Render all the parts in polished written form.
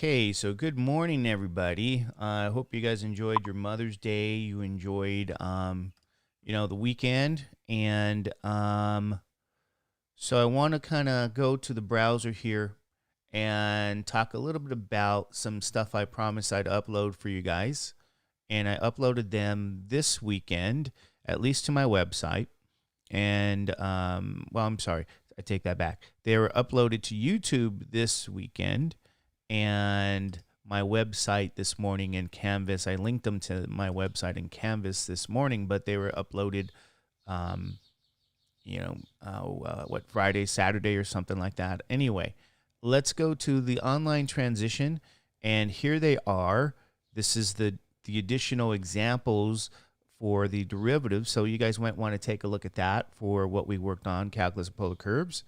Okay, so good morning, everybody. I hope you guys enjoyed your Mother's Day. You enjoyed, the weekend, and so I want to kind of go to the browser here and talk a little bit about some stuff I promised I'd upload for you guys, and I uploaded them this weekend, at least to my website. And well, I'm sorry, I take that back. They were uploaded to YouTube this weekend and my website this morning in Canvas. I linked them to my website in Canvas this morning, but they were uploaded, Friday, Saturday, or something like that. Anyway, let's go to the online transition, and here they are. This is the additional examples for the derivative. So you guys might want to take a look at that for what we worked on, calculus of polar curves,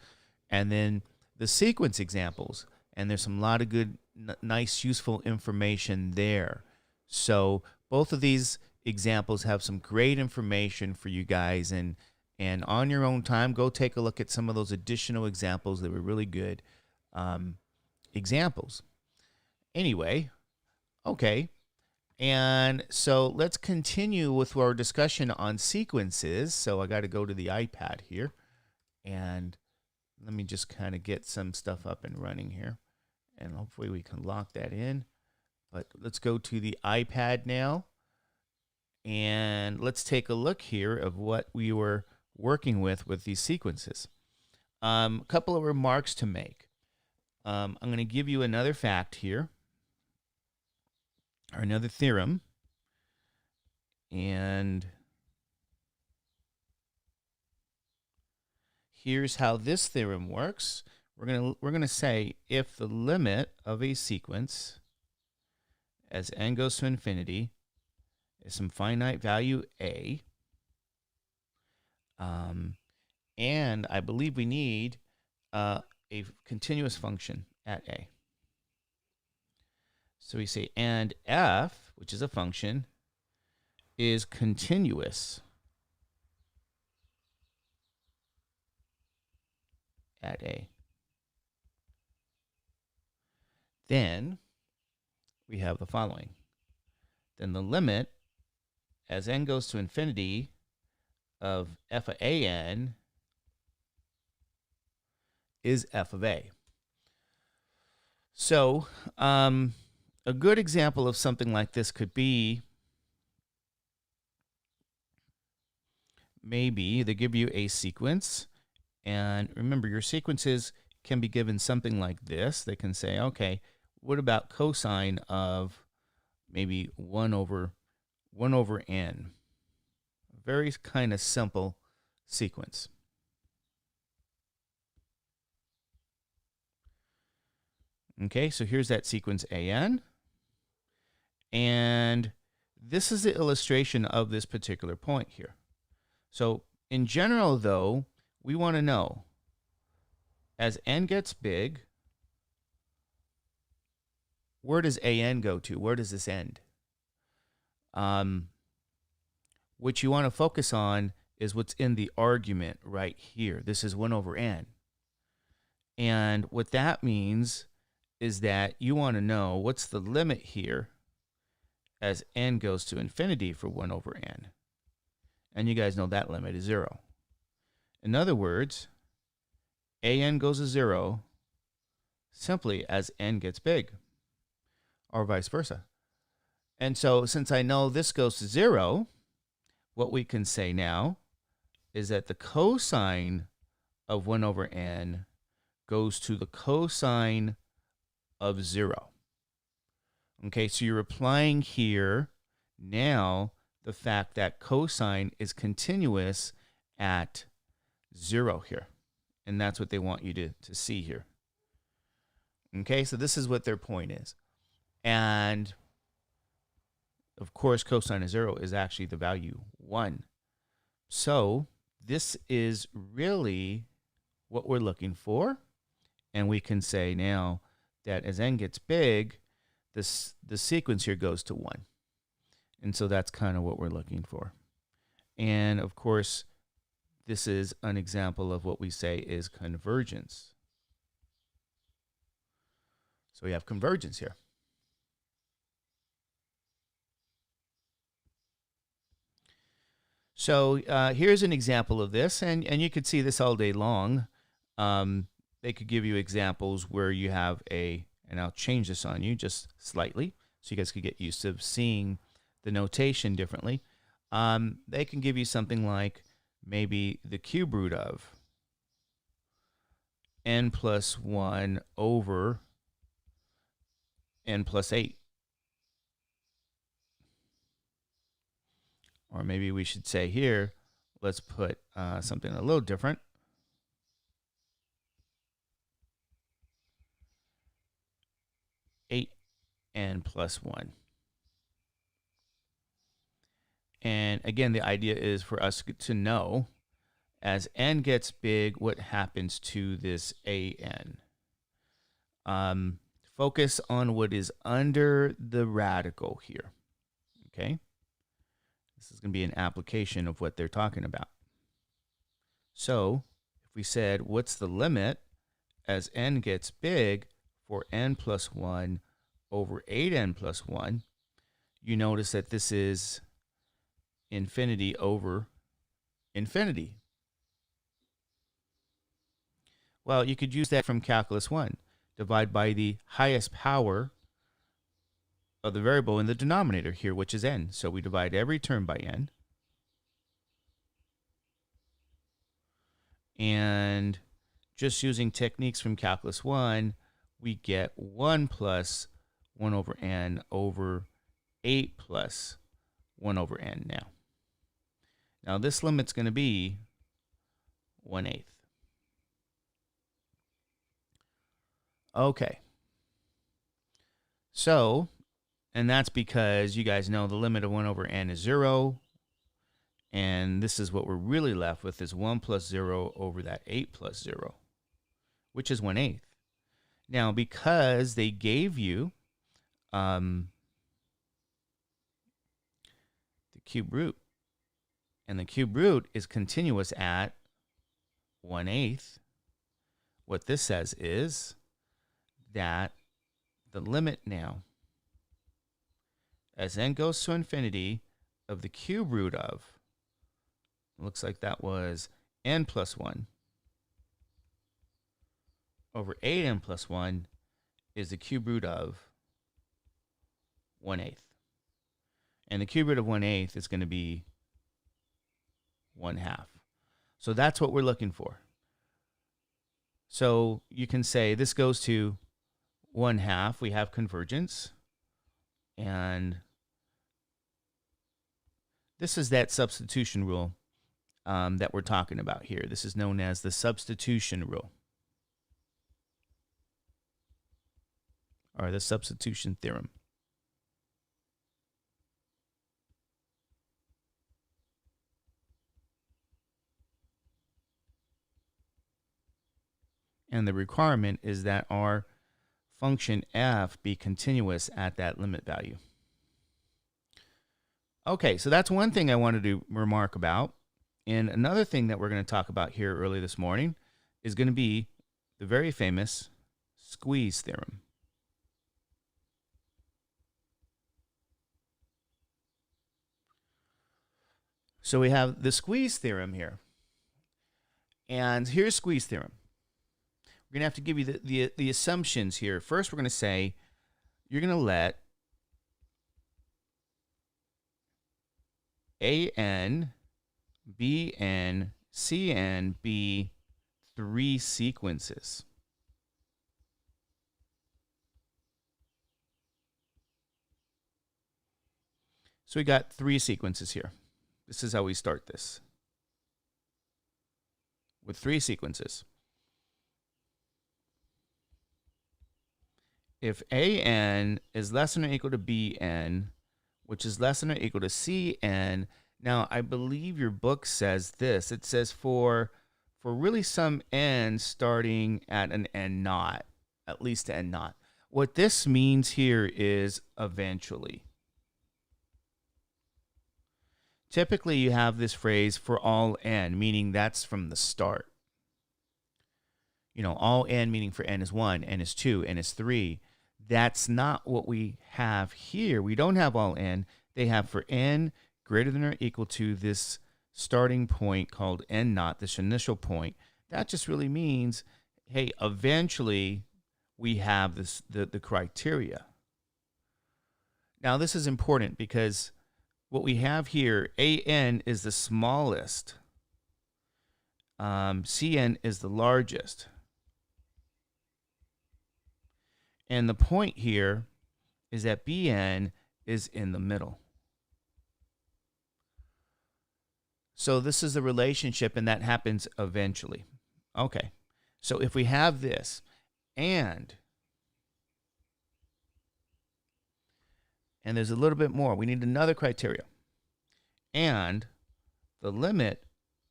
and then the sequence examples. And there's some lot of good, nice, useful information there. So both of these examples have some great information for you guys. And on your own time, go take a look at some of those additional examples that were really good examples. Anyway, okay. And so let's continue with our discussion on sequences. So I got to go to the iPad here. And let me just kind of get some stuff up and running here. And hopefully we can lock that in. But let's go to the iPad now. And let's take a look here of what we were working with these sequences. A couple of remarks to make. I'm going to give you another fact here, or another theorem. And here's how this theorem works. We're gonna say if the limit of a sequence as n goes to infinity is some finite value a, and I believe we need a continuous function at a. So we say and f, which is a function, is continuous at a. Then we have the following. Then the limit as n goes to infinity of f of an is f of a. So a good example of something like this could be maybe they give you a sequence. And remember, your sequences can be given something like this. They can say, okay, what about cosine of maybe 1 over n? Very kind of simple sequence. Okay, so here's that sequence an. And this is the illustration of this particular point here. So in general, though, we want to know, as n gets big, where does an go to? Where does this end? What you want to focus on is what's in the argument right here. This is 1 over n. And what that means is that you want to know what's the limit here as n goes to infinity for 1 over n. And you guys know that limit is 0. In other words, an goes to 0 simply as n gets big, or vice versa. And so since I know this goes to 0, what we can say now is that the cosine of 1 over n goes to the cosine of 0. Okay, so you're applying here now the fact that cosine is continuous at 0 here. And that's what they want you to see here. Okay, so this is what their point is. And of course, cosine of 0 is actually the value 1. So this is really what we're looking for. And we can say now that as n gets big, the sequence here goes to 1. And so that's kind of what we're looking for. And of course, this is an example of what we say is convergence. So we have convergence here. So here's an example of this, and you could see this all day long. They could give you examples where you have and I'll change this on you just slightly so you guys could get used to seeing the notation differently. They can give you something like maybe the cube root of n plus 1 over n plus 8. Or maybe we should say here, let's put something a little different. N plus 1. And again, the idea is for us to know, as n gets big, what happens to this an. Focus on what is under the radical here, okay? This is going to be an application of what they're talking about. So if we said, what's the limit as n gets big for n plus 1 over 8n plus 1, you notice that this is infinity over infinity. Well, you could use that from calculus 1. Divide by the highest power of the variable in the denominator here, which is n. So we divide every term by n. And just using techniques from calculus 1, we get 1 plus 1 over n over 8 plus 1 over n now. Now this limit's going to be 1/8. Okay. So, and that's because you guys know the limit of 1 over n is 0. And this is what we're really left with is 1 plus 0 over that 8 plus 0, which is 1/8. Now, because they gave you the cube root, and the cube root is continuous at 1/8, what this says is that the limit now, as n goes to infinity, of the cube root of, looks like that was n plus 1 over 8n plus 1 is the cube root of 1/8. And the cube root of 1/8 is going to be 1/2. So that's what we're looking for. So you can say this goes to 1/2. We have convergence. And this is that substitution rule that we're talking about here. This is known as the substitution rule, or the substitution theorem. And the requirement is that our function f be continuous at that limit value. Okay, so that's one thing I wanted to remark about. And another thing that we're going to talk about here early this morning is going to be the very famous squeeze theorem. So we have the squeeze theorem here. And here's squeeze theorem. We're going to have to give you the assumptions here. First, we're going to say you're going to let an, bn, cn be 3 sequences. So we got 3 sequences here. This is how we start this, with 3 sequences. If an is less than or equal to bn, which is less than or equal to cn, now I believe your book says this. It says for really some n starting at an n naught, at least n naught. What this means here is eventually. Typically, you have this phrase for all n, meaning that's from the start. You know, all n meaning for n is 1, n is 2, n is 3. That's not what we have here. We don't have all n. They have for n greater than or equal to this starting point called n naught, this initial point, that just really means, hey, eventually we have the criteria. Now, this is important because what we have here, AN is the smallest, CN is the largest. And the point here is that BN is in the middle. So this is the relationship, and that happens eventually. Okay, so if we have this, and there's a little bit more, we need another criteria. And the limit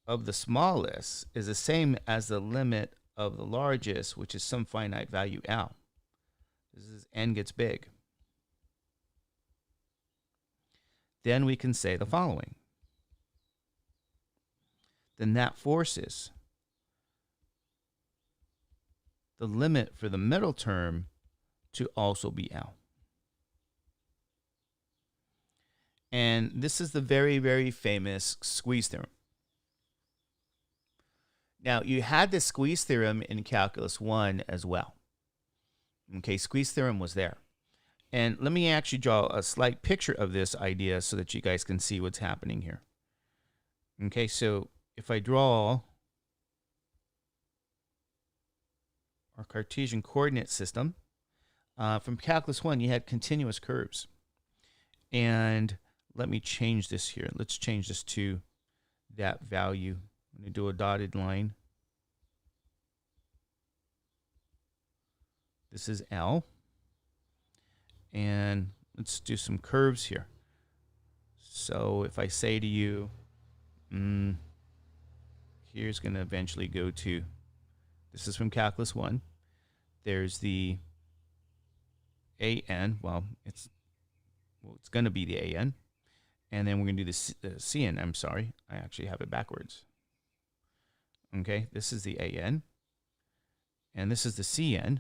of the smallest is the same as the limit of the largest, which is some finite value L. This is n gets big. Then we can say the following. Then that forces the limit for the middle term to also be L. And this is the very, very famous squeeze theorem. Now, you had the squeeze theorem in Calculus 1 as well. Okay, squeeze theorem was there. And let me actually draw a slight picture of this idea so that you guys can see what's happening here. Okay, so if I draw our Cartesian coordinate system, from Calculus 1, you had continuous curves. And let me change this here. Let's change this to that value. I'm going to do a dotted line. This is L. And let's do some curves here. So if I say to you, here's going to eventually go to, this is from Calculus 1. There's the AN. Well, it's going to be the AN. And then we're going to do the CN. I'm sorry. I actually have it backwards. Okay, this is the AN. And this is the CN.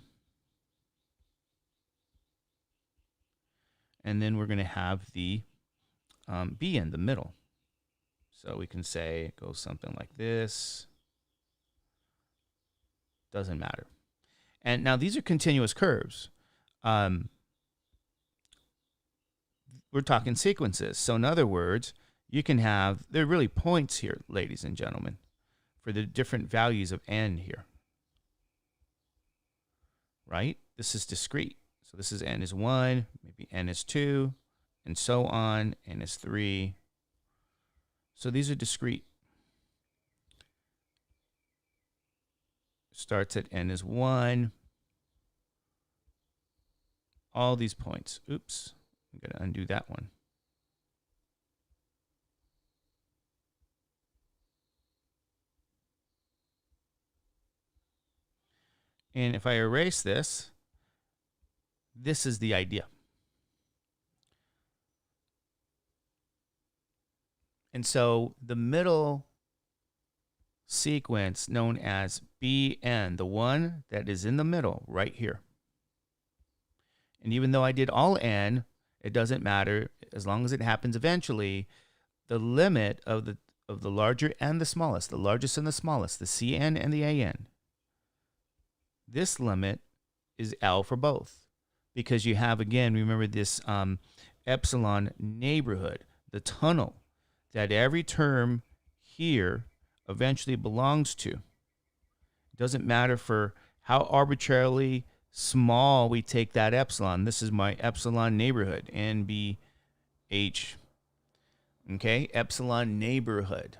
And then we're going to have the BN, the middle. So we can say it goes something like this. Doesn't matter. And now these are continuous curves. We're talking sequences. So in other words, you can have, there are really points here, ladies and gentlemen, for the different values of n here. Right? This is discrete. So this is n is 1, maybe n is 2, and so on, n is 3. So these are discrete. Starts at n is 1. All these points. Oops. I'm going to undo that one. And if I erase this, this is the idea. And so the middle sequence known as BN, the one that is in the middle right here. And even though I did all n, it doesn't matter as long as it happens eventually. The limit of the larger and the smallest, the largest and the smallest, the CN and the AN. This limit is L for both, because you have, again, remember this epsilon neighborhood, the tunnel that every term here eventually belongs to. It doesn't matter for how arbitrarily small we take that epsilon. This is my epsilon neighborhood, NBH. Okay, epsilon neighborhood.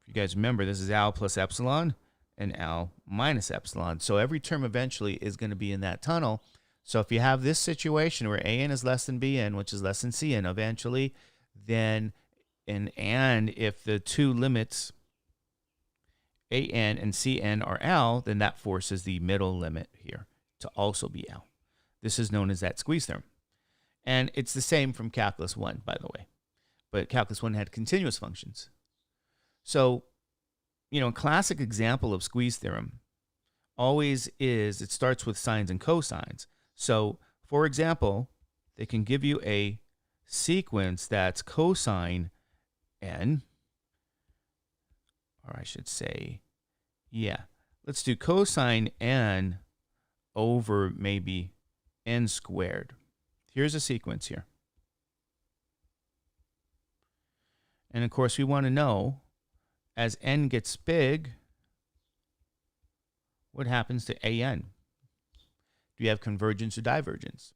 If you guys remember, this is L plus epsilon and L minus epsilon. So every term eventually is going to be in that tunnel. So if you have this situation where AN is less than BN, which is less than CN eventually, then and if the two limits AN and CN are L, then that forces the middle limit here to also be L. This is known as that squeeze theorem. And it's the same from Calculus 1, by the way. But Calculus 1 had continuous functions. So, a classic example of squeeze theorem always is, it starts with sines and cosines. So, for example, they can give you a sequence that's cosine n, or I should say, yeah, let's do cosine n over maybe n squared. Here's a sequence here. And of course, we want to know, as n gets big, what happens to an? Do you have convergence or divergence?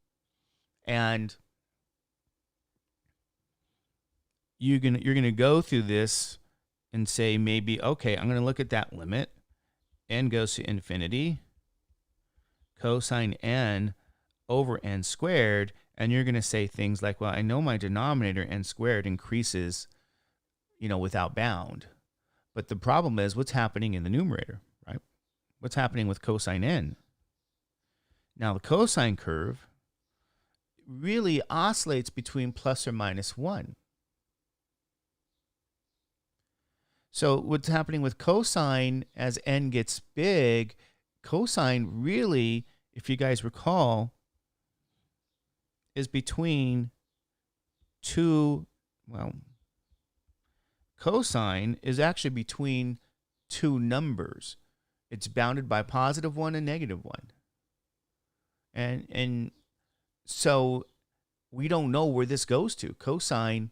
And you're gonna go through this and say maybe, okay, I'm going to look at that limit. N goes to infinity, cosine n over n squared, and you're going to say things like, well, I know my denominator n squared increases, without bound. But the problem is what's happening in the numerator, right? What's happening with cosine n? Now, the cosine curve really oscillates between plus or minus 1. So what's happening with cosine as n gets big, cosine really, if you guys recall, is between cosine is actually between two numbers. It's bounded by positive 1 and negative 1. And so we don't know where this goes to. Cosine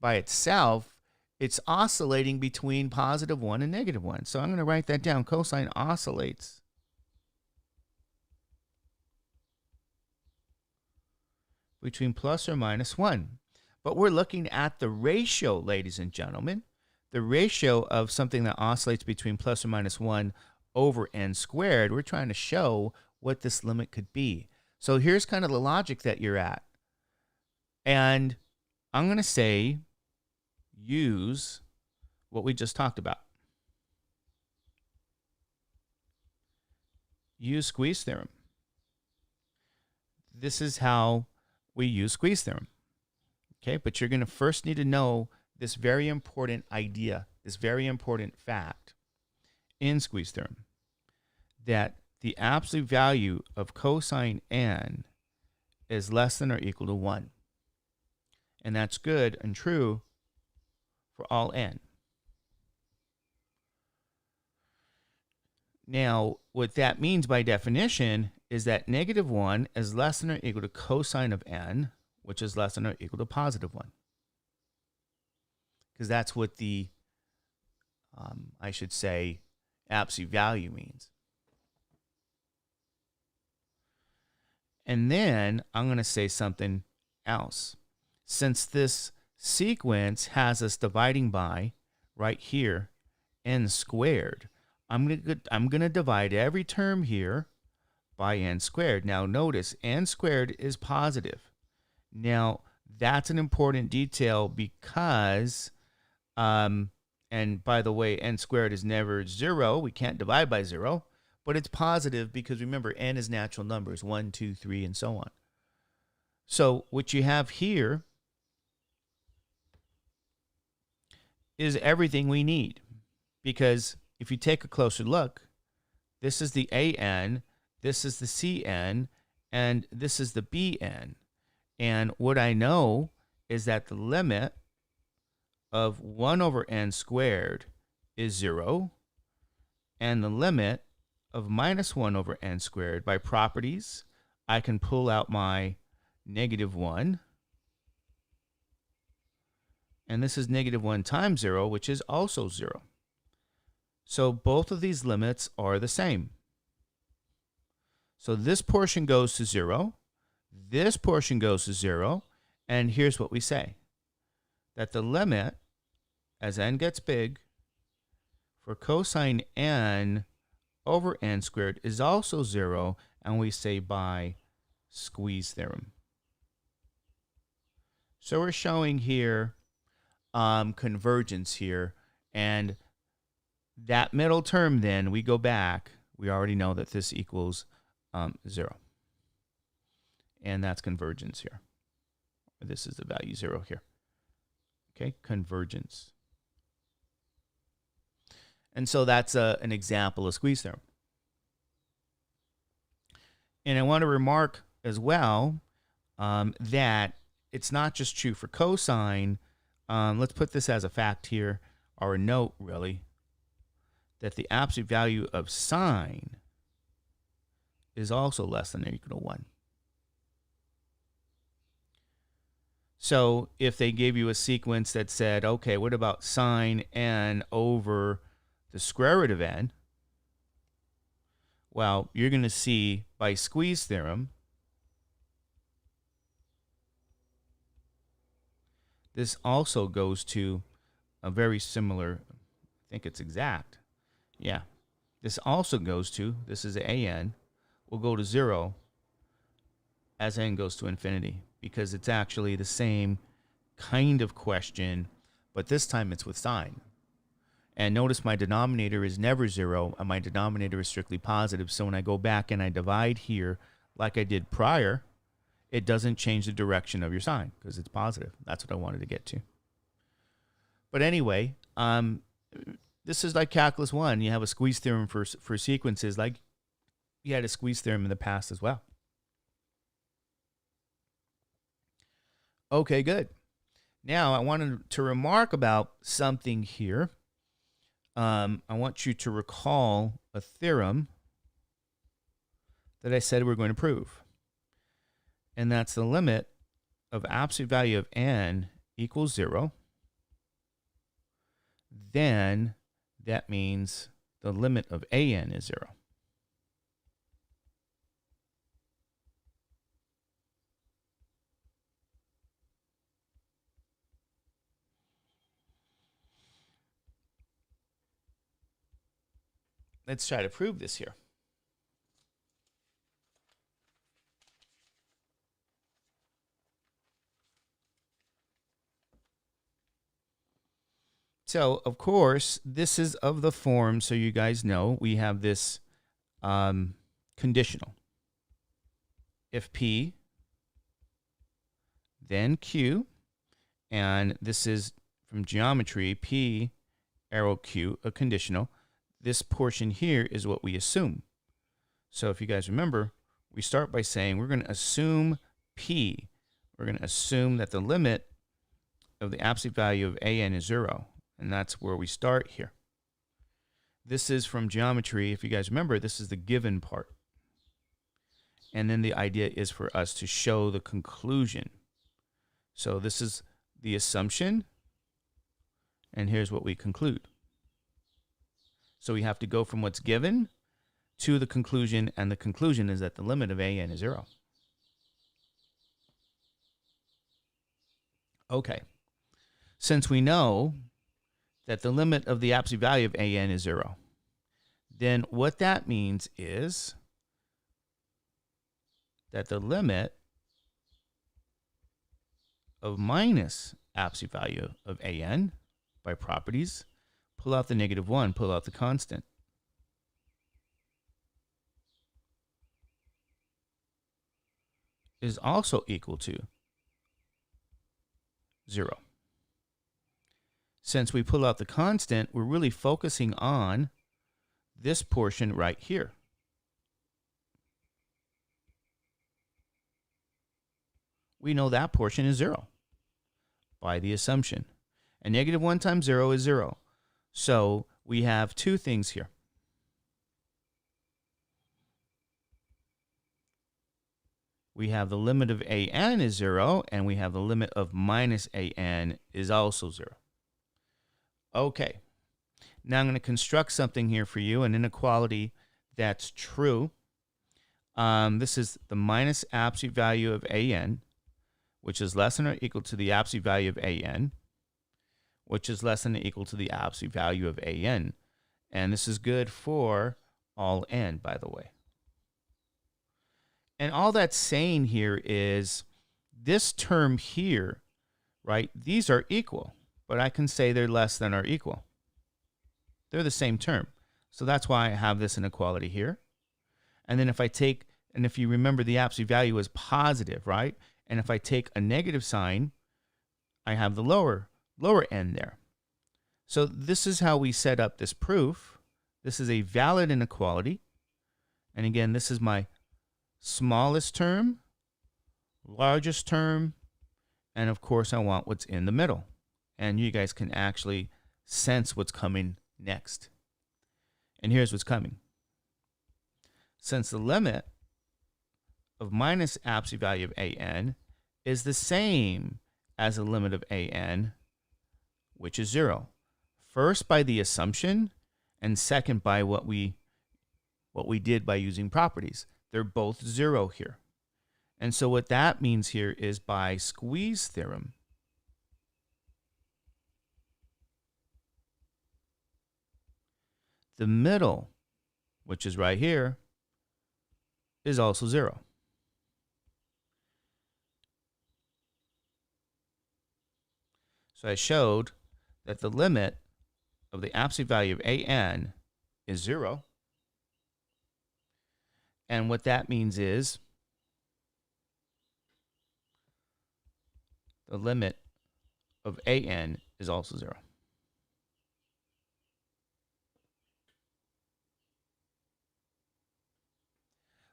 by itself, it's oscillating between positive 1 and negative 1. So I'm going to write that down. Cosine oscillates between plus or minus 1. But we're looking at the ratio, ladies and gentlemen. The ratio of something that oscillates between plus or minus 1 over n squared. We're trying to show what this limit could be. So here's kind of the logic that you're at. And I'm going to say use what we just talked about. Use squeeze theorem. This is how we use squeeze theorem. Okay, but you're going to first need to know this very important idea, this very important fact in squeeze theorem, that the absolute value of cosine n is less than or equal to 1. And that's good and true for all n. Now, what that means by definition is that negative 1 is less than or equal to cosine of n, which is less than or equal to positive 1. Because that's what the, I should say, absolute value means. And then I'm going to say something else. Since this sequence has us dividing by, right here, n squared, I'm going to divide every term here by n squared. Now notice, n squared is positive. Now, that's an important detail because, and by the way, n squared is never 0. We can't divide by 0. But it's positive because remember, n is natural numbers, 1, 2, 3, and so on. So what you have here is everything we need. Because if you take a closer look, this is the an, this is the cn, and this is the bn. And what I know is that the limit of 1 over n squared is 0, and the limit of minus 1 over n squared, by properties, I can pull out my negative 1. And this is negative 1 times 0, which is also 0. So both of these limits are the same. So this portion goes to 0. This portion goes to 0. And here's what we say. That the limit, as n gets big, for cosine n over n squared is also 0, and we say by squeeze theorem. So we're showing here convergence here, and that middle term then, we go back, we already know that this equals 0. And that's convergence here. This is the value 0 here. Okay, convergence. And so that's an example of squeeze theorem. And I want to remark as well that it's not just true for cosine. Let's put this as a fact here, or a note really, that the absolute value of sine is also less than or equal to 1. So if they gave you a sequence that said, okay, what about sine n over the square root of n? Well, you're going to see by squeeze theorem, this also goes to a very similar, I think it's exact. Yeah, this also goes to, this is an, will go to 0 as n goes to infinity, because it's actually the same kind of question, but this time it's with sine. And notice my denominator is never 0, and my denominator is strictly positive. So when I go back and I divide here like I did prior, it doesn't change the direction of your sign because it's positive. That's what I wanted to get to. But anyway, this is like calculus 1. You have a squeeze theorem for sequences, like you had a squeeze theorem in the past as well. Okay, good. Now I wanted to remark about something here. I want you to recall a theorem that I said we're going to prove. And that's the limit of absolute value of n equals 0. Then that means the limit of an is 0. Let's try to prove this here. So, of course, this is of the form, so you guys know, we have this conditional. If P, then Q, and this is from geometry, P, arrow Q, a conditional. This portion here is what we assume. So if you guys remember, we start by saying we're going to assume P. We're going to assume that the limit of the absolute value of an is 0. And that's where we start here. This is from geometry. If you guys remember, this is the given part. And then the idea is for us to show the conclusion. So this is the assumption. And here's what we conclude. So we have to go from what's given to the conclusion, and the conclusion is that the limit of an is 0. Okay. Since we know that the limit of the absolute value of an is 0, then what that means is that the limit of minus absolute value of an, by properties, pull out the -1, pull out the constant, is also equal to 0. Since we pull out the constant, we're really focusing on this portion right here. We know that portion is 0 by the assumption. And -1 times 0 is 0. So we have two things here. We have the limit of an is 0, and we have the limit of minus an is also 0. Okay, now I'm going to construct something here for you, an inequality that's true. This is the minus absolute value of an, which is less than or equal to the absolute value of an, which is less than or equal to the absolute value of an. And this is good for all n, by the way. And all that's saying here is this term here, right? These are equal, but I can say they're less than or equal. They're the same term. So that's why I have this inequality here. And then if I take, and if you remember, the absolute value is positive, right? And if I take a negative sign, I have the lower end there. So this is how we set up this proof. This is a valid inequality. And again, this is my smallest term, largest term, And of course, I want what's in the middle. And you guys can actually sense what's coming next. And here's what's coming. Since the limit of minus absolute value of an is the same as the limit of an, which is 0. First by the assumption, and second by what we did by using properties. They're both 0 here. And so what that means here is by squeeze theorem, the middle, which is right here, is also 0. So I showed that the limit of the absolute value of an is 0. And what that means is the limit of an is also 0.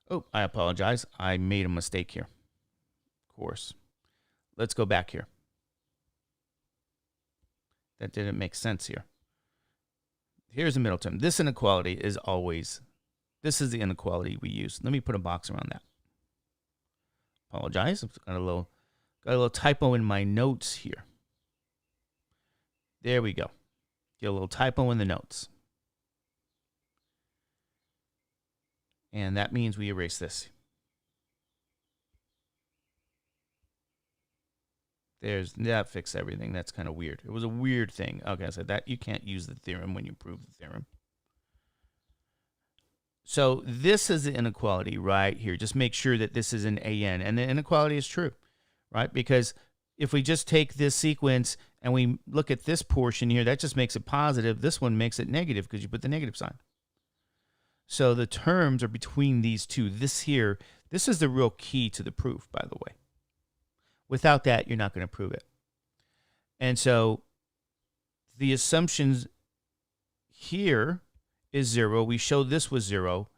Oh, I apologize. I made a mistake here. Of course. Let's go back here. That didn't make sense here. Here's the middle term. This inequality is always, this is the inequality we use. Let me put a box around that. Apologize. I've got a little typo in my notes here. There we go. Get a little typo in the notes. And that means we erase this. That fixed everything. That's kind of weird. It was a weird thing. Okay, so that you can't use the theorem when you prove the theorem. So this is the inequality right here. Just make sure that this is an an, and the inequality is true, right? Because if we just take this sequence and we look at this portion here, that just makes it positive. This one makes it negative because you put the negative sign. So the terms are between these two. This here, this is the real key to the proof, by the way. Without that, you're not going to prove it. And so the assumptions here is 0. We showed this was 0.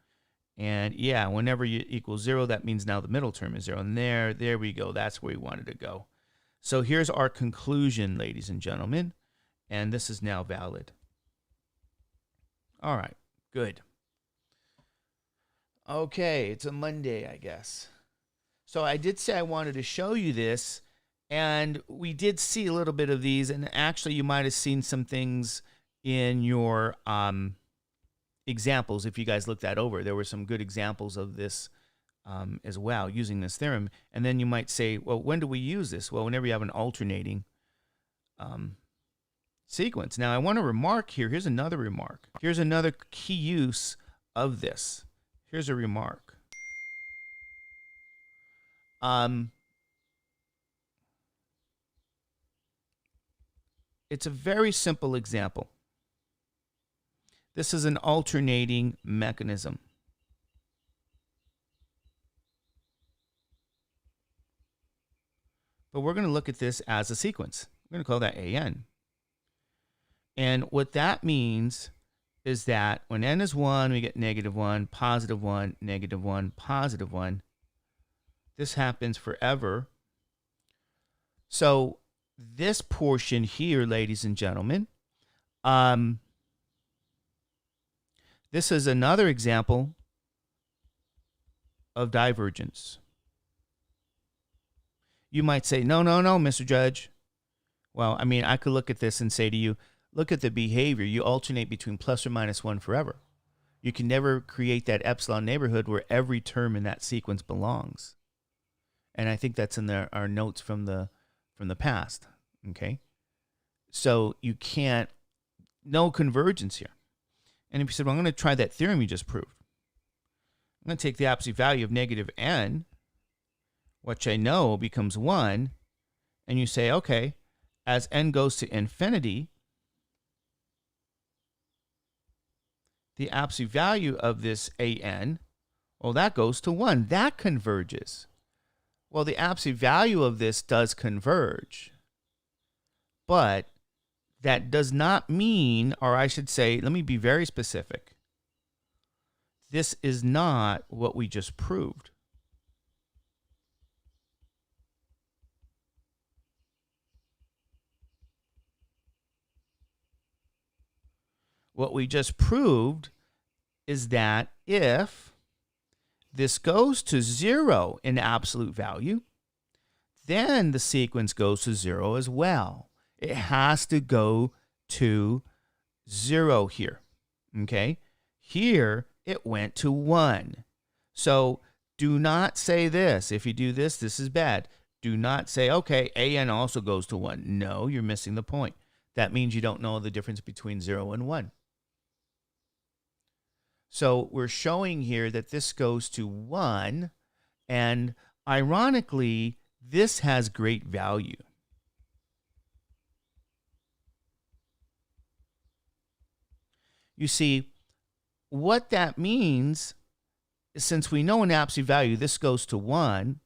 And yeah, whenever you equal 0, that means now the middle term is 0. And there we go. That's where we wanted to go. So here's our conclusion, ladies and gentlemen. And this is now valid. All right, good. Okay, it's a Monday, I guess. So I did say I wanted to show you this, and we did see a little bit of these, and actually you might have seen some things in your examples if you guys looked that over. There were some good examples of this as well, using this theorem. And then you might say, well, when do we use this? Well, whenever you have an alternating sequence. Now, I want to remark here. Here's another remark. Here's another key use of this. Here's a remark. It's a very simple example. This is an alternating mechanism. But we're going to look at this as a sequence. We're going to call that an. And what that means is that when n is 1, we get -1, +1, -1, +1. This happens forever. So this portion here, ladies and gentlemen, this is another example of divergence. You might say, no, Mr. Judge. Well, I mean, I could look at this and say to you, look at the behavior. You alternate between plus or minus 1 forever. You can never create that epsilon neighborhood where every term in that sequence belongs. And I think that's in our notes from the past. Okay, so you can't, no convergence here. And if you said, well, I'm going to try that theorem you just proved. I'm going to take the absolute value of -n, which I know becomes 1, and you say, okay, as n goes to infinity, the absolute value of this an, well, that goes to 1. That converges. Well, the absolute value of this does converge. But that does not mean, or I should say, let me be very specific. This is not what we just proved. what we just proved is that if this goes to 0 in absolute value, then the sequence goes to 0 as well. It has to go to 0 here, okay? Here, it went to 1. So do not say this. If you do this, this is bad. Do not say, okay, AN also goes to 1. No, you're missing the point. That means you don't know the difference between 0 and 1. So we're showing here that this goes to 1, and ironically, this has great value. You see, what that means is, since we know in absolute value this goes to 1,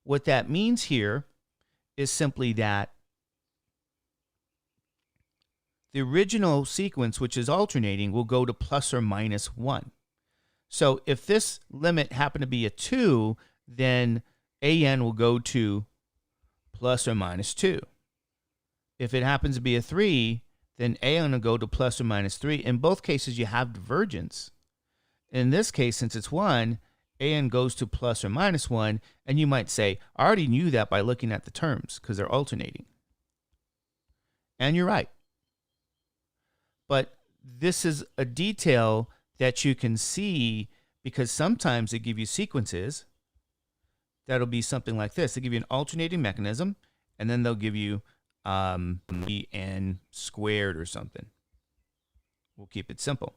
what that means here is simply that the original sequence, which is alternating, will go to plus or minus 1. So if this limit happened to be a 2, then AN will go to plus or minus 2. If it happens to be a 3, then AN will go to plus or minus 3. In both cases, you have divergence. In this case, since it's 1, AN goes to plus or minus 1, and you might say, I already knew that by looking at the terms because they're alternating. And you're right. But this is a detail that you can see because sometimes they give you sequences that'll be something like this. They give you an alternating mechanism, and then they'll give you n squared or something. We'll keep it simple.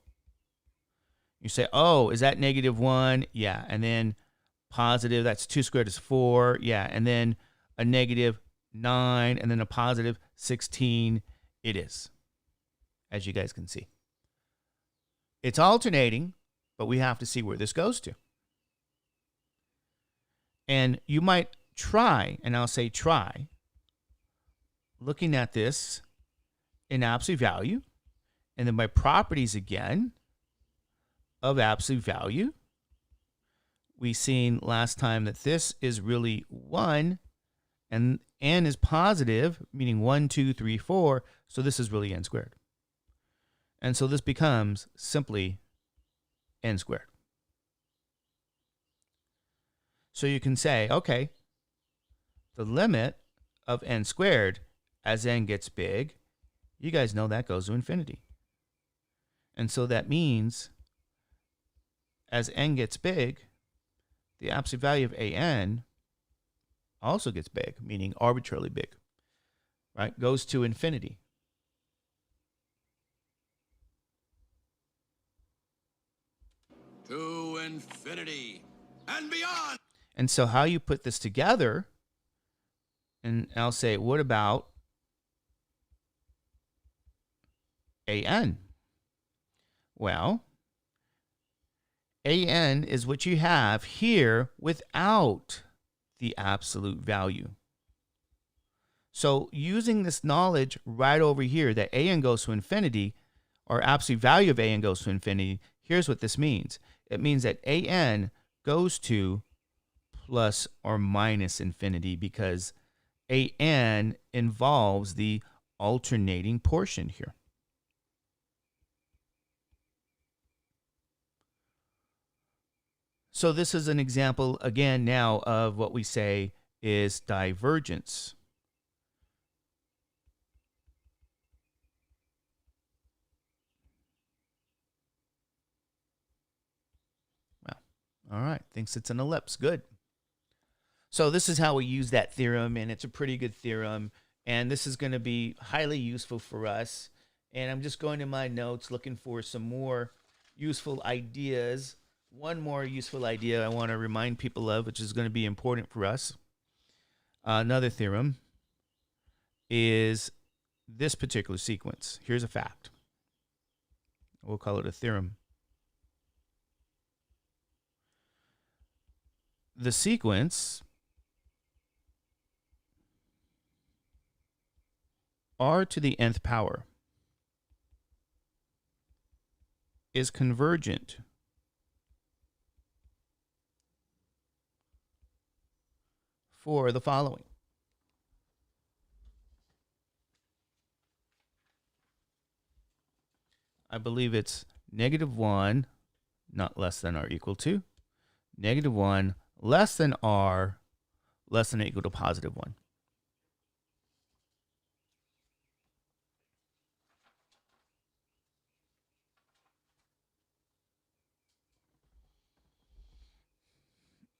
You say, oh, is that -1? Yeah. And then positive, that's 2 squared is 4. Yeah. And then a -9, and then a positive 16. It is, as you guys can see. It's alternating, but we have to see where this goes to. And you might try, and I'll say try, looking at this in absolute value, and then by properties again of absolute value. We seen last time that this is really 1, and n is positive, meaning 1, 2, 3, 4. So this is really n squared. And so this becomes simply n squared. So you can say, okay, the limit of n squared as n gets big, you guys know that goes to infinity. And so that means as n gets big, the absolute value of AN also gets big, meaning arbitrarily big, right? Goes to infinity. To infinity and beyond. And so how you put this together, and I'll say, what about AN? Well, AN is what you have here without the absolute value. So using this knowledge right over here that AN goes to infinity, or absolute value of AN goes to infinity, here's what this means. It means that AN goes to plus or minus infinity because AN involves the alternating portion here. So this is an example, again, now of what we say is divergence. Well, all right, thinks it's an ellipse. Good. So this is how we use that theorem, and it's a pretty good theorem, and this is going to be highly useful for us. And I'm just going to my notes looking for some more useful ideas. One more useful idea I want to remind people of, which is going to be important for us. Another theorem is this particular sequence. Here's a fact. We'll call it a theorem. The sequence r to the nth power is convergent for the following. I believe it's -1 not less than or equal to, -1 less than r less than or equal to +1.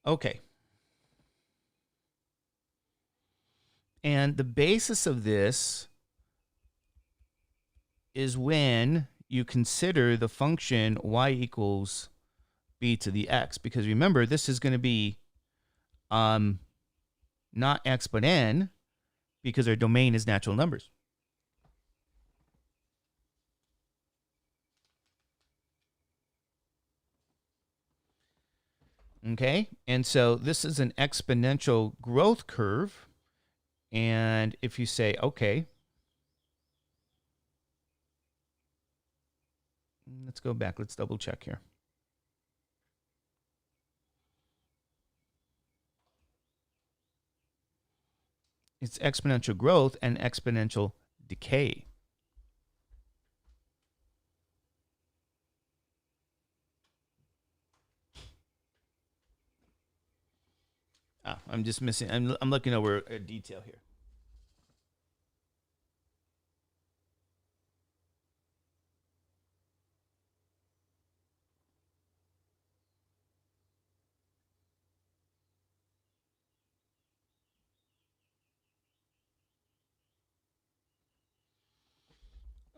Okay. And the basis of this is when you consider the function y equals b to the x, because remember, this is going to be not x but n, because our domain is natural numbers. Okay, and so this is an exponential growth curve. And if you say, okay, let's go back, let's double check here. It's exponential growth and exponential decay. I'm just missing, I'm looking over a detail here.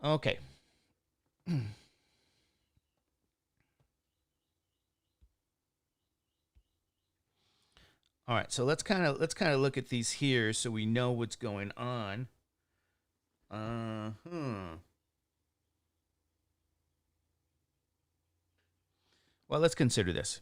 Okay. All right, so let's kind of look at these here so we know what's going on. Well, let's consider this.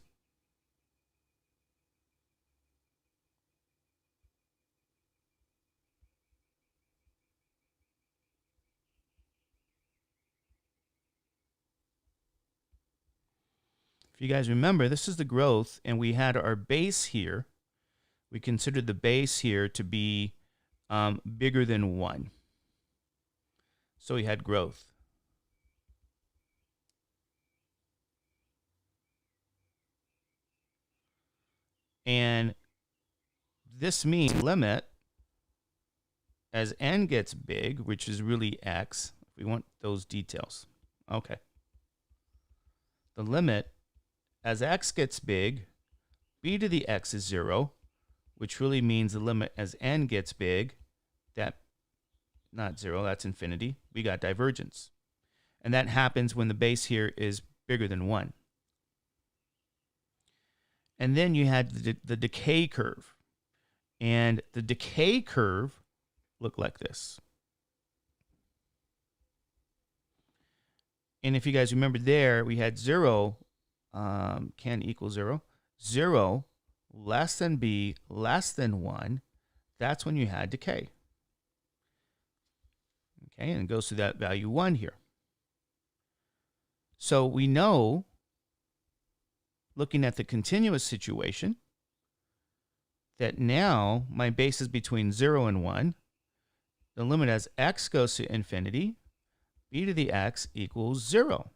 If you guys remember, this is the growth, and we had our base here. We considered the base here to be bigger than 1. So we had growth. And this means limit as n gets big, which is really x. We want those details. Okay. The limit as x gets big, b to the x is 0, which really means the limit as n gets big, that not 0, that's infinity. We got divergence. And that happens when the base here is bigger than 1. And then you had the decay curve. And the decay curve looked like this. And if you guys remember there, we had 0 can equal 0. 0 less than b less than 1. That's when you had decay. Okay, and it goes to that value 1 here. So we know, looking at the continuous situation, that now my base is between 0 and 1. The limit as x goes to infinity, b to the x equals 0.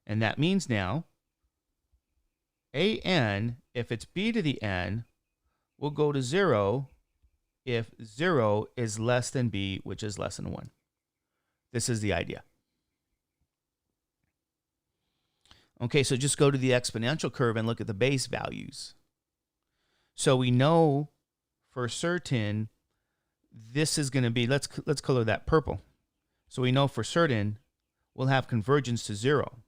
And that means now an, if it's b to the n, will go to 0 if 0 is less than b, which is less than 1. This is the idea. Okay, so just go to the exponential curve and look at the base values. So we know for certain this is going to be, let's color that purple. So we know for certain we'll have convergence to 0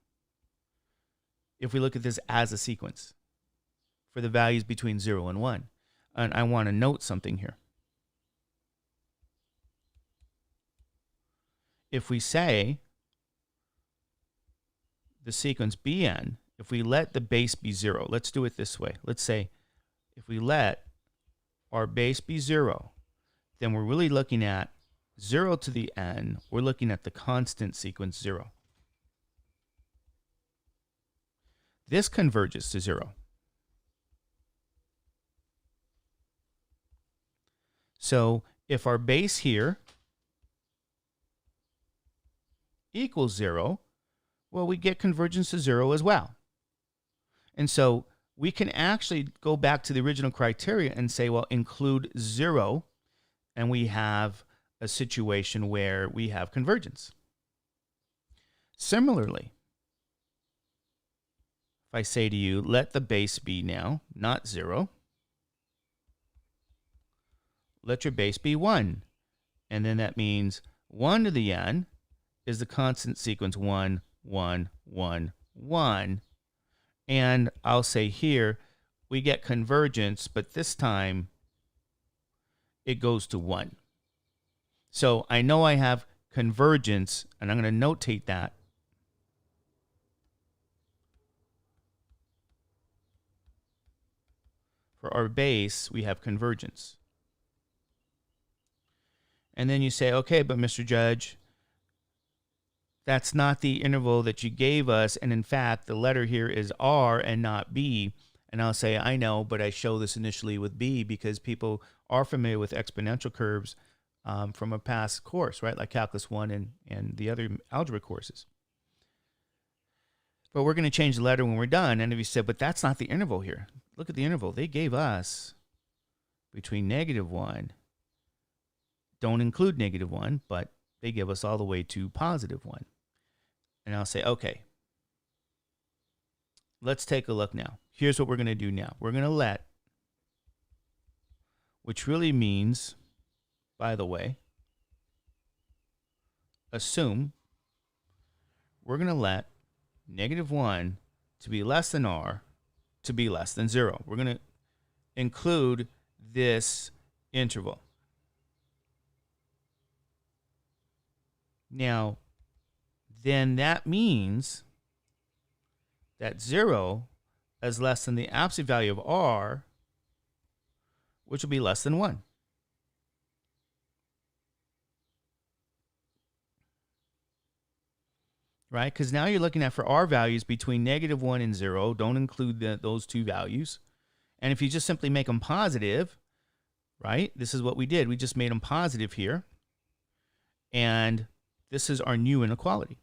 if we look at this as a sequence for the values between 0 and 1. And I want to note something here. If we say the sequence Bn, if we let the base be 0, let's do it this way. Let's say if we let our base be 0, then we're really looking at 0 to the n. We're looking at the constant sequence 0. This converges to 0. So if our base here equals 0, well, we get convergence to 0 as well. And so we can actually go back to the original criteria and say, well, include 0, and we have a situation where we have convergence. Similarly, if I say to you, let the base be now not 0, let your base be 1. And then that means 1 to the n is the constant sequence 1, 1, 1, 1. And I'll say here, we get convergence, but this time it goes to 1. So I know I have convergence, and I'm going to notate that. For our base, we have convergence. And then you say, okay, but Mr. Judge, that's not the interval that you gave us. And in fact, the letter here is R and not B. And I'll say, I know, but I show this initially with B because people are familiar with exponential curves from a past course, right? Like Calculus 1 and the other algebra courses. But we're going to change the letter when we're done. And if you said, but that's not the interval here. Look at the interval. They gave us between -1. Don't include -1, but they give us all the way to +1. And I'll say, okay, let's take a look now. Here's what we're going to do now. We're going to let, which really means, by the way, assume we're going to let -1 to be less than R to be less than 0. We're going to include this interval. Now, then that means that 0 is less than the absolute value of R, which will be less than 1. Right? Because now you're looking at for R values between -1 and 0. Don't include those two values. And if you just simply make them positive, right? This is what we did. We just made them positive here. And this is our new inequality.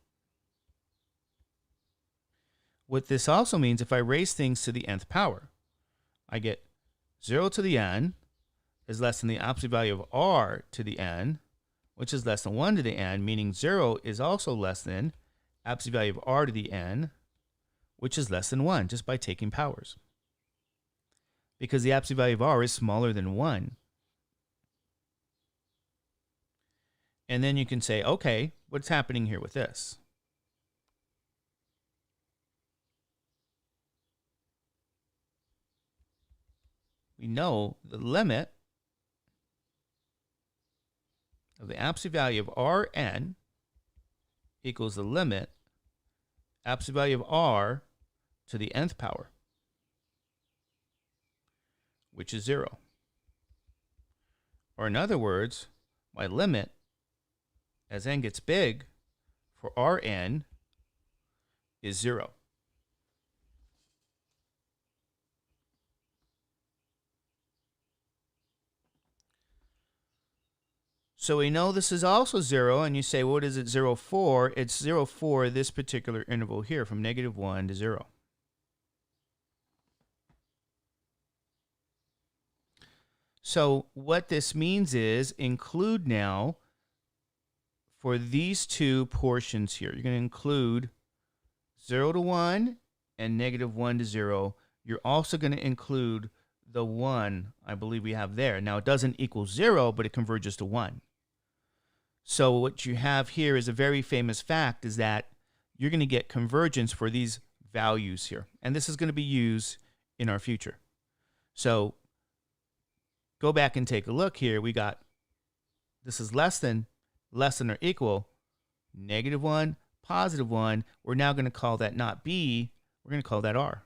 What this also means, if I raise things to the nth power, I get 0 to the n is less than the absolute value of R to the n, which is less than 1 to the n, meaning 0 is also less than absolute value of R to the n, which is less than 1, just by taking powers. Because the absolute value of R is smaller than 1. And then you can say, okay, what's happening here with this? We know the limit of the absolute value of Rn equals the limit absolute value of R to the nth power, which is 0. Or in other words, my limit as n gets big for Rn is 0. So we know this is also 0, and you say, well, what is it 0 for? It's 0 for this particular interval here from -1 to 0. So what this means is include now for these two portions here. You're going to include 0 to 1 and -1 to 0. You're also going to include the 1 I believe we have there. Now it doesn't equal 0, but it converges to 1. So what you have here is a very famous fact, is that you're going to get convergence for these values here. And this is going to be used in our future. So go back and take a look here. We got, this is less than or equal, -1, +1. We're now going to call that not B, we're going to call that R.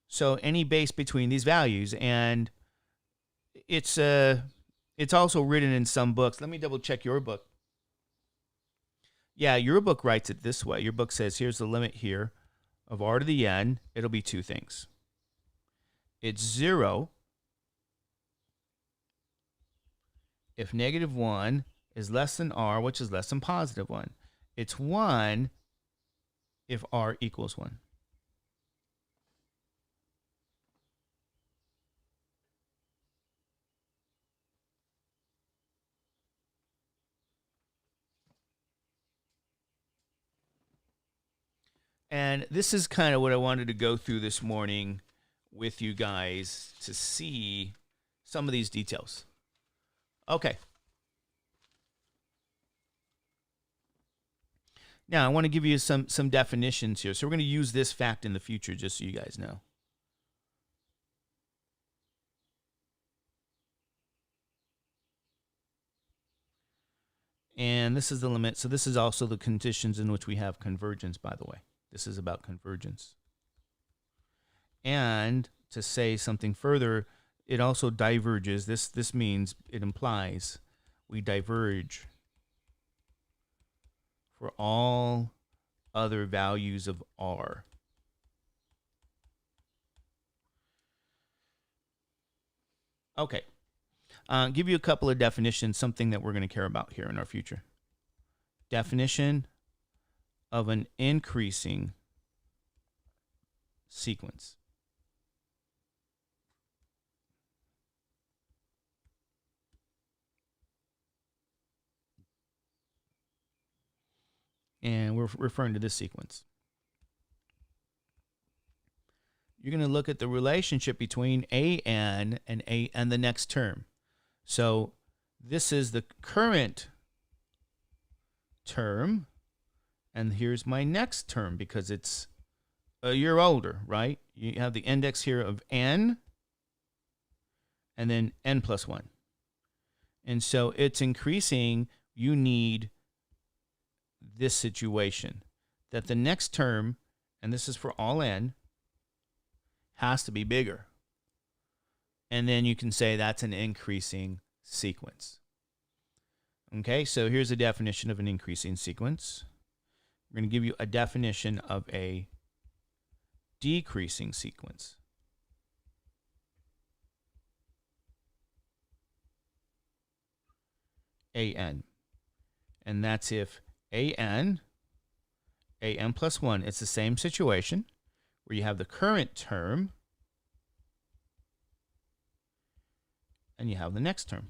So any base between these values, and it's also written in some books. Let me double check your book. Yeah, your book writes it this way. Your book says, here's the limit here of R to the n. It'll be two things. It's 0 if -1 is less than r, which is less than positive 1. It's 1 if r equals 1. And this is kind of what I wanted to go through this morning with you guys to see some of these details. Okay. Now, I want to give you some definitions here. So we're going to use this fact in the future, just so you guys know. And this is the limit. So this is also the conditions in which we have convergence, by the way. This is about convergence. And to say something further, it also diverges. This means, it implies we diverge for all other values of r. Okay. Give you a couple of definitions, something that we're going to care about here in our future. Definition of an increasing sequence. And we're referring to this sequence. You're going to look at the relationship between an and the next term. So this is the current term, and here's my next term because it's a year older, right? You have the index here of n, and then n plus 1. And so it's increasing. You need this situation, that the next term, and this is for all n, has to be bigger. And then you can say that's an increasing sequence. Okay, so here's a definition of an increasing sequence. We're going to give you a definition of a decreasing sequence. an. And that's if an plus 1, it's the same situation where you have the current term and you have the next term.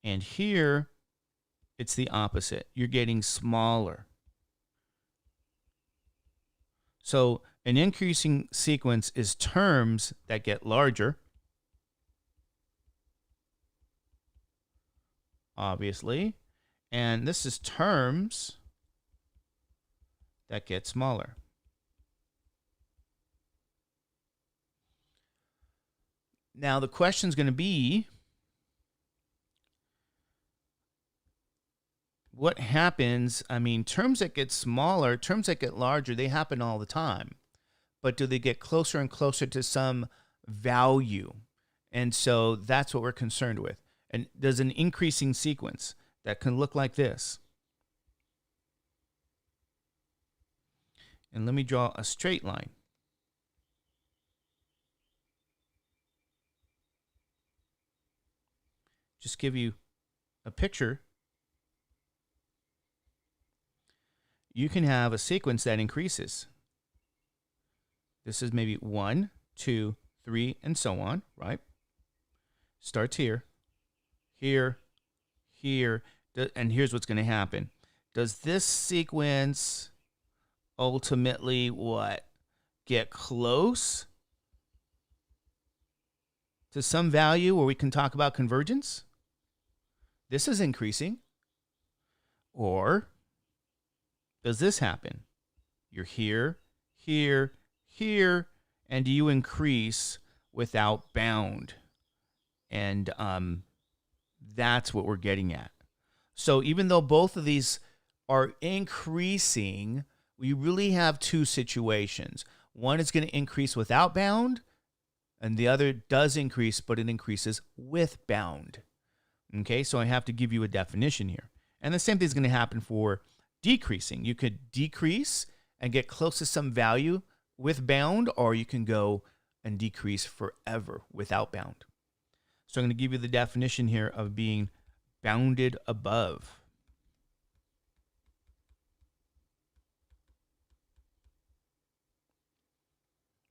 And here, it's the opposite. You're getting smaller. So an increasing sequence is terms that get larger, obviously. And this is terms that get smaller. Now, the question is going to be, what happens? I mean, terms that get smaller, terms that get larger, they happen all the time. But do they get closer and closer to some value? And so that's what we're concerned with. And there's an increasing sequence that can look like this. And let me draw a straight line. Just give you a picture. You can have a sequence that increases. This is maybe 1, 2, 3, and so on, right? Starts here, here, here, and here's what's going to happen. Does this sequence ultimately what? Get close to some value where we can talk about convergence? This is increasing. Or does this happen? You're here, here, here, and do you increase without bound? And that's what we're getting at. So even though both of these are increasing, we really have two situations. One is going to increase without bound, and the other does increase, but it increases with bound. Okay, so I have to give you a definition here. And the same thing is going to happen for decreasing. You could decrease and get close to some value with bound, or you can go and decrease forever without bound. So I'm going to give you the definition here of being bounded above.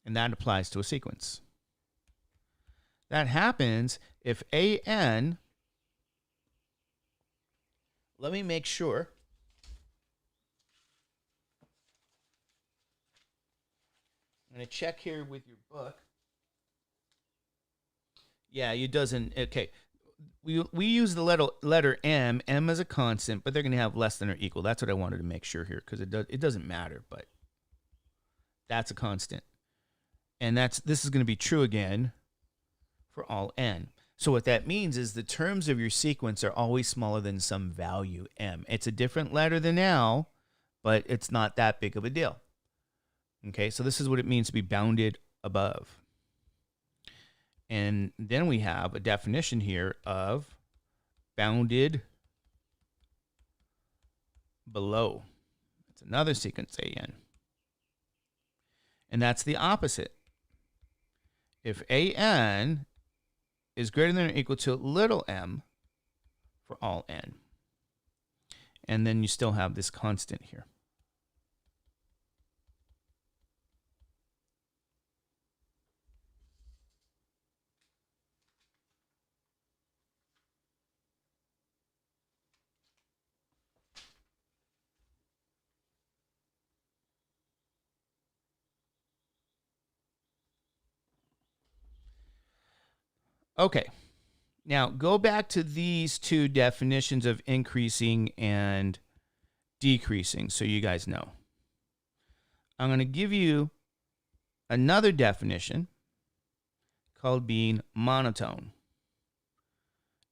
And that applies to a sequence. That happens if AN, let me make sure. I'm going to check here with your book. Yeah, it doesn't. Okay. We use the letter M. M is a constant, but they're going to have less than or equal. That's what I wanted to make sure here, because it doesn't matter, but that's a constant. And this is going to be true again for all n. So what that means is the terms of your sequence are always smaller than some value m. It's a different letter than L, but it's not that big of a deal. Okay, so this is what it means to be bounded above. And then we have a definition here of bounded below. It's another sequence AN. And that's the opposite. If AN is greater than or equal to little m for all n. And then you still have this constant here. Okay, now go back to these two definitions of increasing and decreasing so you guys know. I'm going to give you another definition called being monotone.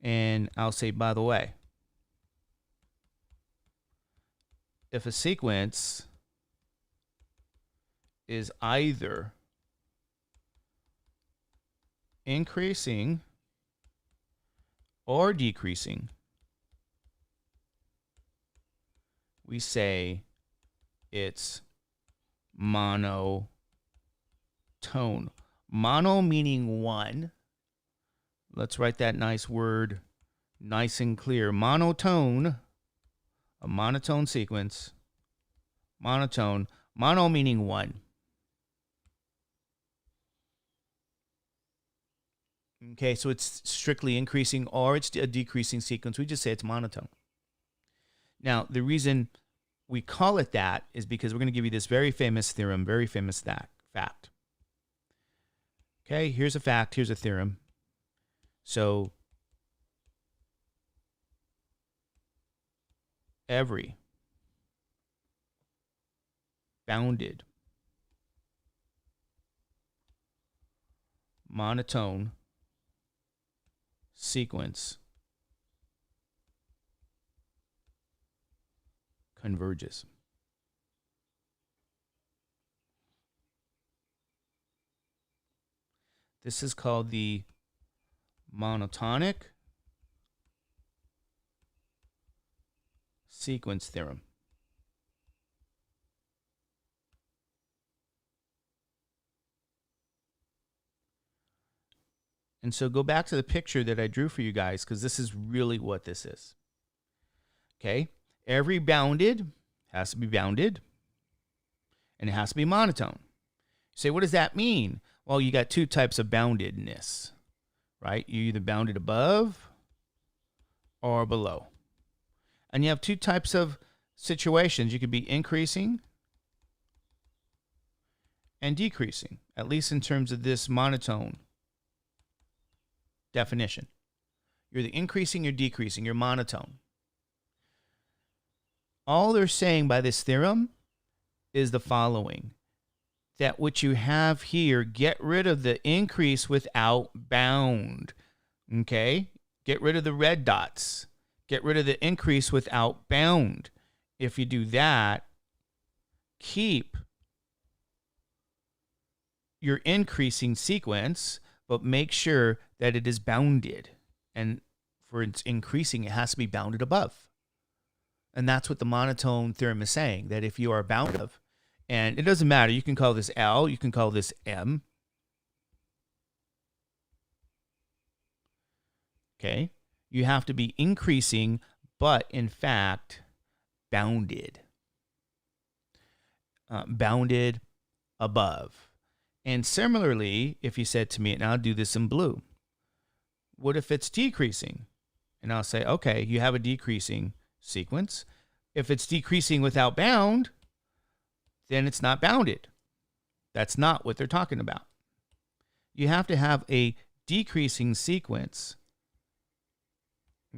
And I'll say, by the way, if a sequence is either increasing or decreasing, we say it's monotone. Mono meaning one. Let's write that nice word nice and clear. Monotone, a monotone sequence. Monotone. Mono meaning one. Okay, so it's strictly increasing or it's a decreasing sequence. We just say it's monotone. Now, the reason we call it that is because we're going to give you this very famous theorem, very famous fact. Okay, here's a fact, here's a theorem. So, every bounded monotone sequence converges. This is called the monotonic sequence theorem. And so go back to the picture that I drew for you guys, because this is really what this is. Okay? Every bounded has to be bounded, and it has to be monotone. You say, what does that mean? Well, you got two types of boundedness, right? You're either bounded above or below. And you have two types of situations. You could be increasing and decreasing, at least in terms of this monotone definition. You're the increasing, you're decreasing, you're monotone. All they're saying by this theorem is the following: that what you have here, get rid of the increase without bound. Okay? Get rid of the red dots. Get rid of the increase without bound. If you do that, keep your increasing sequence, but make sure that it is bounded. And for its increasing, it has to be bounded above. And that's what the monotone theorem is saying, that if you are bounded above, and it doesn't matter, you can call this L, you can call this M. Okay? You have to be increasing, but in fact, bounded. Bounded above. And similarly, if you said to me, and I'll do this in blue, what if it's decreasing? And I'll say, okay, you have a decreasing sequence. If it's decreasing without bound, then it's not bounded. That's not what they're talking about. You have to have a decreasing sequence,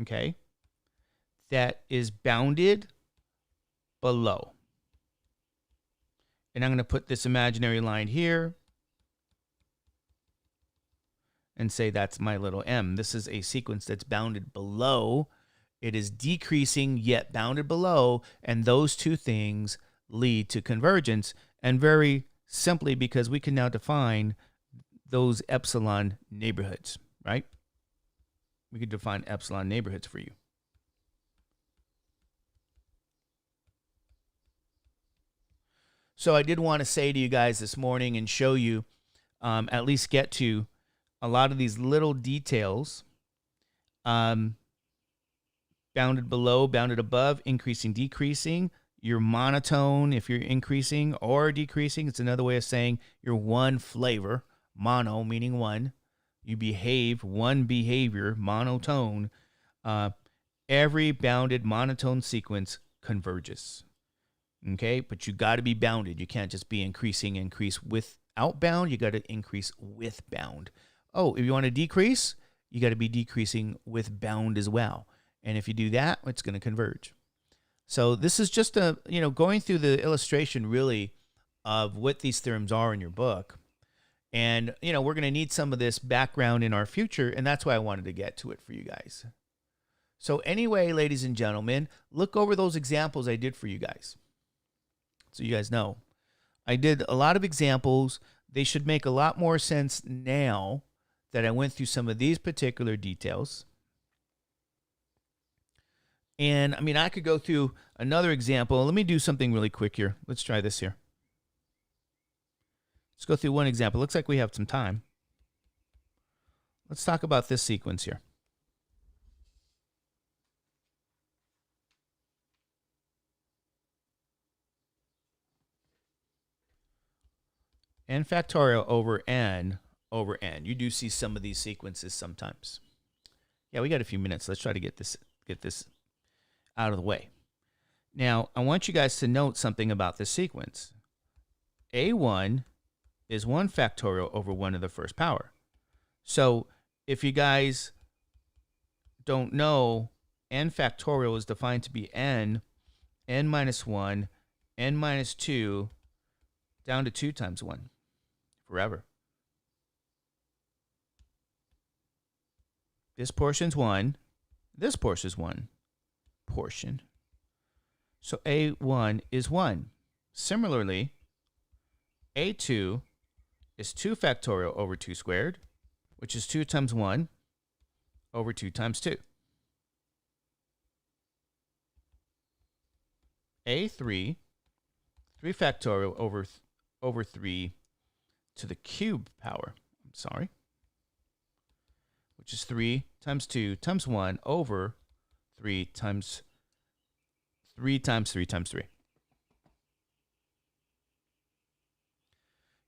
okay, that is bounded below. And I'm going to put this imaginary line here and say that's my little m. This is a sequence that's bounded below. It is decreasing yet bounded below, and those two things lead to convergence. And very simply, because we can now define those epsilon neighborhoods, right? We could define epsilon neighborhoods for you. So I did want to say to you guys this morning and show you, at least get to a lot of these little details. Bounded below, bounded above, increasing, decreasing. Your monotone, if you're increasing or decreasing, it's another way of saying your one flavor. Mono meaning one. You behave one behavior, monotone. Every bounded monotone sequence converges. Okay, but you got to be bounded. You can't just be increase without bound. You got to increase with bound. Oh, if you want to decrease, you got to be decreasing with bound as well. And if you do that, it's going to converge. So this is just going through the illustration really of what these theorems are in your book. And, we're going to need some of this background in our future, and that's why I wanted to get to it for you guys. So anyway, ladies and gentlemen, look over those examples I did for you guys. So you guys know, I did a lot of examples. They should make a lot more sense now that I went through some of these particular details. And I could go through another example. Let me do something really quick here. Let's try this here. Let's go through one example. Looks like we have some time. Let's talk about this sequence here. N factorial over n over n. You do see some of these sequences sometimes. Yeah, we got a few minutes. Let's try to get this out of the way. Now, I want you guys to note something about this sequence. A1 is 1 factorial over 1 to the first power. So if you guys don't know, n factorial is defined to be n minus 1, n minus 2, down to 2 times 1, forever. This portion's 1. This portion's 1 portion. So A1 is 1. Similarly, A2 is 2 factorial over 2 squared, which is 2 times 1 over 2 times 2. A3, 3 factorial over 3 to the cube power. I'm sorry. Which is 3 times 2 times 1 over 3 times 3 times 3 times 3.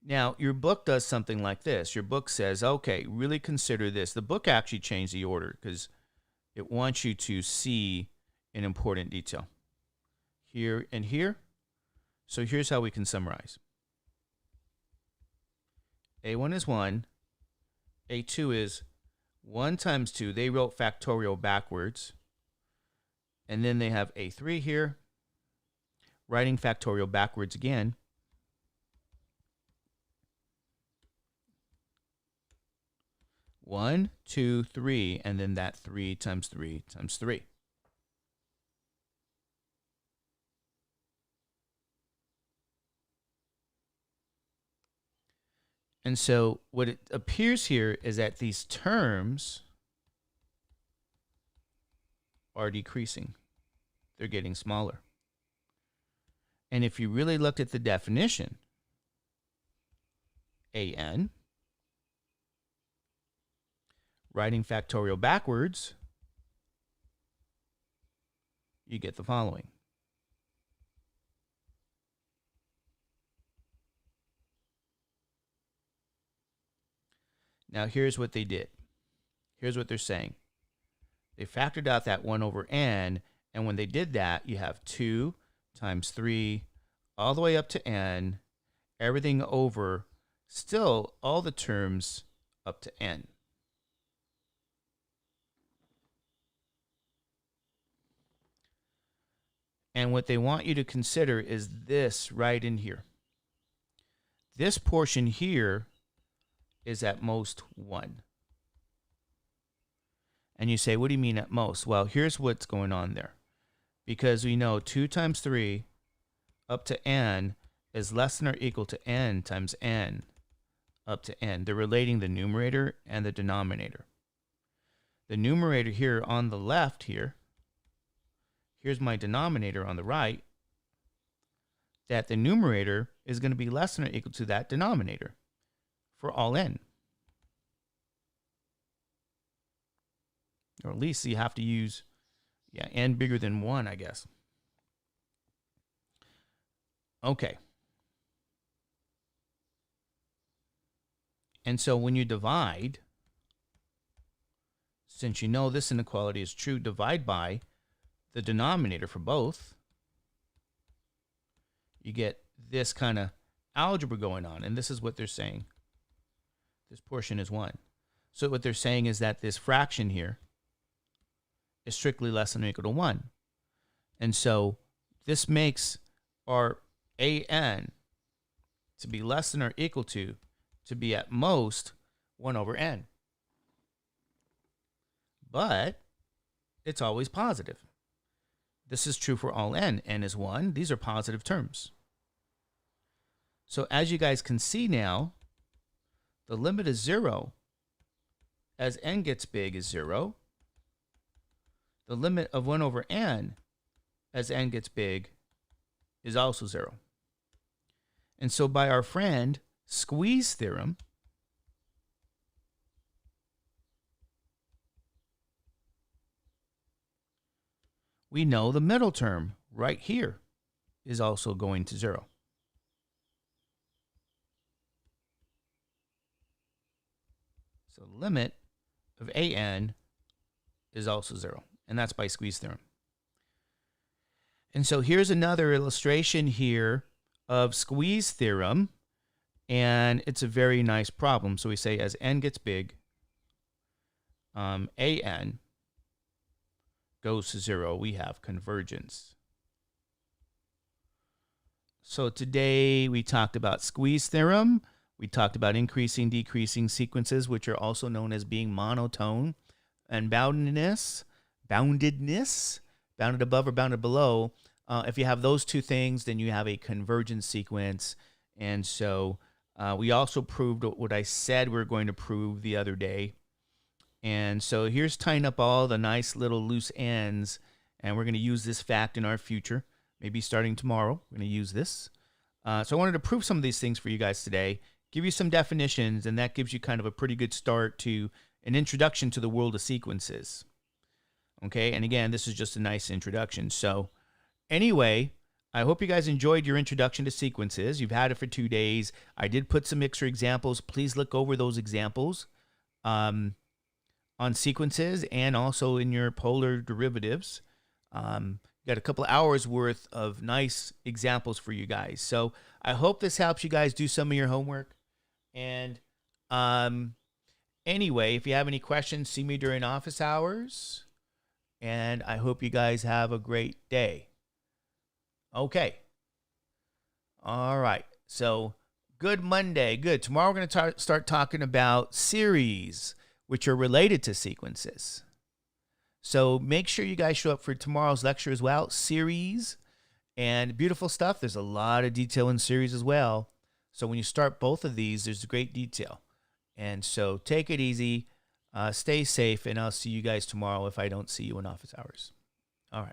Now, your book does something like this. Your book says, okay, really consider this. The book actually changed the order because it wants you to see an important detail here and here. So here's how we can summarize. A1 is 1. A2 is 1 times 2. They wrote factorial backwards. And then they have A3 here, writing factorial backwards again. One, two, three, and then that 3 times 3 times 3. And so what it appears here is that these terms are decreasing. They're getting smaller. And if you really looked at the definition, AN writing factorial backwards, you get the following. Now, here's what they did. Here's what they're saying. They factored out that 1 over n, and when they did that, you have 2 times 3 all the way up to n, everything over, still all the terms up to n. And what they want you to consider is this right in here. This portion here is at most 1. And you say, what do you mean at most? Well, here's what's going on there. Because we know 2 times 3 up to n is less than or equal to n times n up to n. They're relating the numerator and the denominator. The numerator here on the left here, here's my denominator on the right, that the numerator is going to be less than or equal to that denominator for all n. Or at least you have to use, n bigger than 1, I guess. Okay. And so when you divide, since you know this inequality is true, divide by the denominator for both, you get this kind of algebra going on. And this is what they're saying. This portion is 1. So what they're saying is that this fraction here is strictly less than or equal to 1. And so this makes our an to be less than or equal to be at most 1 over n. But it's always positive. This is true for all n. N is 1. These are positive terms. So as you guys can see now, the limit is 0. As n gets big is 0. The limit of 1 over n as n gets big is also 0. And so by our friend squeeze theorem, we know the middle term right here is also going to 0. So the limit of an is also 0. And that's by squeeze theorem. And so here's another illustration here of squeeze theorem. And it's a very nice problem. So we say as n gets big, an goes to 0. We have convergence. So today we talked about squeeze theorem. We talked about increasing, decreasing sequences, which are also known as being monotone, and boundedness, bounded above or bounded below. If you have those two things, then you have a convergent sequence. And so we also proved what I said we were going to prove the other day. And so here's tying up all the nice little loose ends. And we're going to use this fact in our future, maybe starting tomorrow. We're going to use this. So I wanted to prove some of these things for you guys today, give you some definitions, and that gives you kind of a pretty good start to an introduction to the world of sequences. Okay, and again, this is just a nice introduction. So anyway, I hope you guys enjoyed your introduction to sequences. You've had it for 2 days. I did put some extra examples. Please look over those examples on sequences and also in your polar derivatives. You got a couple of hours worth of nice examples for you guys. So I hope this helps you guys do some of your homework. And anyway, if you have any questions, see me during office hours. And I hope you guys have a great day. Okay. All right. So good Monday. Good. Tomorrow we're going to start talking about series, which are related to sequences. So make sure you guys show up for tomorrow's lecture as well. Series and beautiful stuff. There's a lot of detail in series as well. So when you start both of these, there's great detail. And so take it easy. Stay safe, and I'll see you guys tomorrow if I don't see you in office hours. All right.